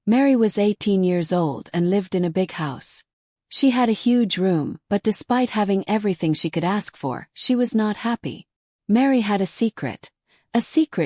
Mary was 18 years old and lived in a big house. She had a huge room, but despite having everything she could ask for, she was not happy. Mary had a secret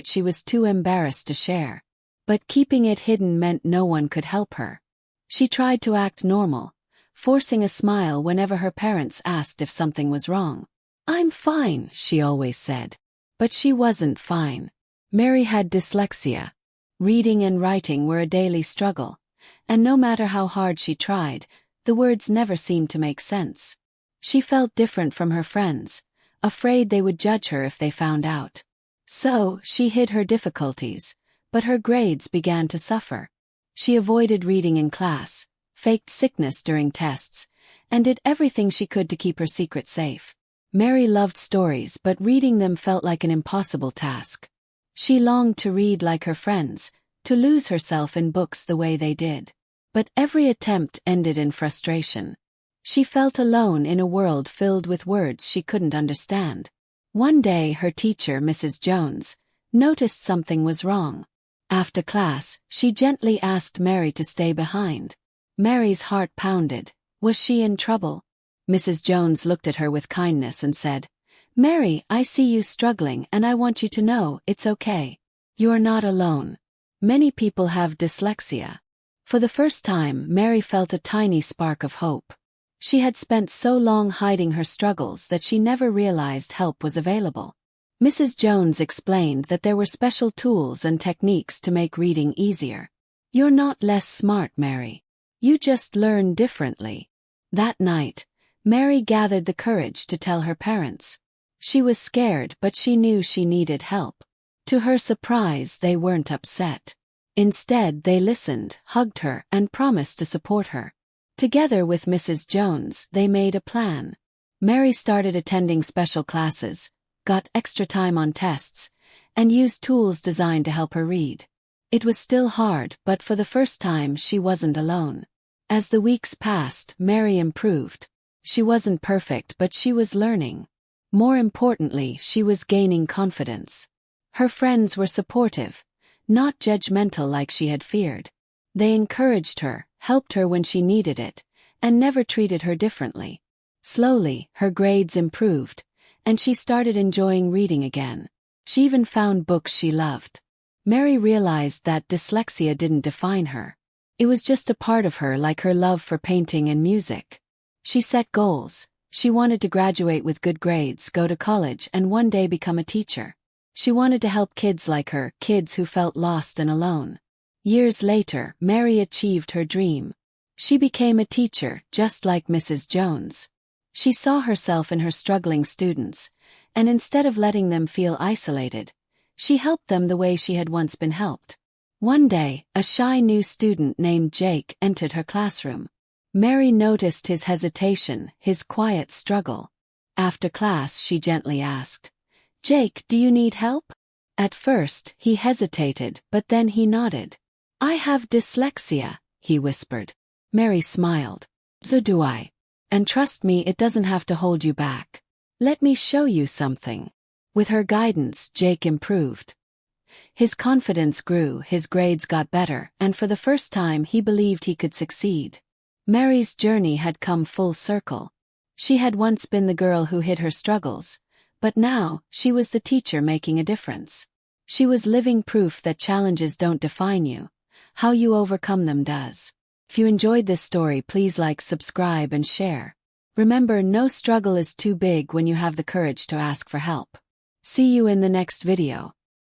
she was too embarrassed to share. But keeping it hidden meant no one could help her. She tried to act normal, forcing a smile whenever her parents asked if something was wrong. "I'm fine," she always said. But she wasn't fine. Mary had dyslexia. Reading and writing were a daily struggle, and no matter how hard she tried, the words never seemed to make sense. She felt different from her friends, afraid they would judge her if they found out. So, she hid her difficulties, but her grades began to suffer. She avoided reading in class, faked sickness during tests, and did everything she could to keep her secret safe. Mary loved stories, but reading them felt like an impossible task. She longed to read like her friends, to lose herself in books the way they did. But every attempt ended in frustration. She felt alone in a world filled with words she couldn't understand. One day her teacher, Mrs. Jones, noticed something was wrong. After class, she gently asked Mary to stay behind. Mary's heart pounded. Was she in trouble? Mrs. Jones looked at her with kindness and said, "Mary, I see you struggling and I want you to know it's okay. You're not alone. Many people have dyslexia." For the first time, Mary felt a tiny spark of hope. She had spent so long hiding her struggles that she never realized help was available. Mrs. Jones explained that there were special tools and techniques to make reading easier. "You're not less smart, Mary. You just learn differently." That night, Mary gathered the courage to tell her parents. She was scared, but she knew she needed help. To her surprise, they weren't upset. Instead, they listened, hugged her, and promised to support her. Together with Mrs. Jones, they made a plan. Mary started attending special classes, got extra time on tests, and used tools designed to help her read. It was still hard, but for the first time she wasn't alone. As the weeks passed, Mary improved. She wasn't perfect, but she was learning. More importantly, she was gaining confidence. Her friends were supportive, not judgmental like she had feared. They encouraged her, helped her when she needed it, and never treated her differently. Slowly, her grades improved, and she started enjoying reading again. She even found books she loved. Mary realized that dyslexia didn't define her. It was just a part of her, like her love for painting and music. She set goals. She wanted to graduate with good grades, go to college, and one day become a teacher. She wanted to help kids like her, kids who felt lost and alone. Years later, Mary achieved her dream. She became a teacher, just like Mrs. Jones. She saw herself in her struggling students, and instead of letting them feel isolated, she helped them the way she had once been helped. One day, a shy new student named Jake entered her classroom. Mary noticed his hesitation, his quiet struggle. After class, she gently asked, "Jake, do you need help?" At first, he hesitated, but then he nodded. "I have dyslexia," he whispered. Mary smiled. "So do I. And trust me, it doesn't have to hold you back. Let me show you something." With her guidance, Jake improved. His confidence grew, his grades got better, and for the first time he believed he could succeed. Mary's journey had come full circle. She had once been the girl who hid her struggles, but now, she was the teacher making a difference. She was living proof that challenges don't define you. How you overcome them does. If you enjoyed this story, please like, subscribe, and share. Remember, no struggle is too big when you have the courage to ask for help. See you in the next video.